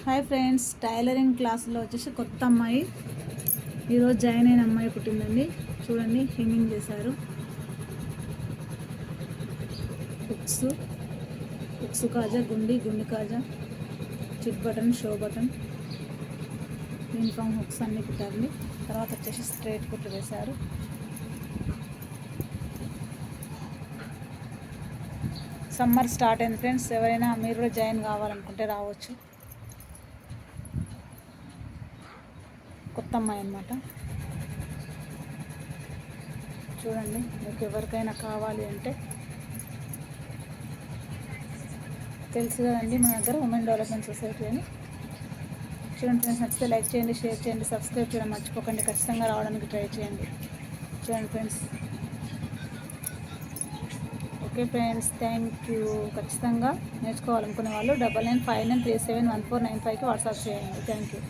Hi friends, tailoring క్లాస్లో వచ్చేసి కొత్త అమ్మాయి ఈరోజు జాయిన్ అయిన అమ్మాయి పుట్టిందండి. చూడండి, హెమ్మింగ్ చేశారు. హుక్స్ కాజా, గుండి కాజా, chit button, show button, uniform hooks అన్నీ కుట్టారండి. తర్వాత వచ్చేసి స్ట్రైట్ కుట్టు వేశారు. సమ్మర్ స్టార్ట్ అయింది ఫ్రెండ్స్, ఎవరైనా మీరు కూడా జాయిన్ కావాలనుకుంటే రావచ్చు. కొత్త అమ్మాయి అన్నమాట. చూడండి, మీకు ఎవరికైనా కావాలి అంటే తెలుసు కదండి, మన దగ్గర ఉమెన్ డెవలప్మెంట్ సొసైటీ అని. చూడండి ఫ్రెండ్స్, నచ్చితే లైక్ చేయండి, షేర్ చేయండి, సబ్స్క్రైబ్ చేయడం మర్చిపోకండి. ఖచ్చితంగా రావడానికి ట్రై చేయండి. చూడండి friends. Okay friends, thank you. ఖచ్చితంగా నేర్చుకోవాలనుకునే వాళ్ళు 9959371495కి వాట్సాప్ చేయండి. Thank you.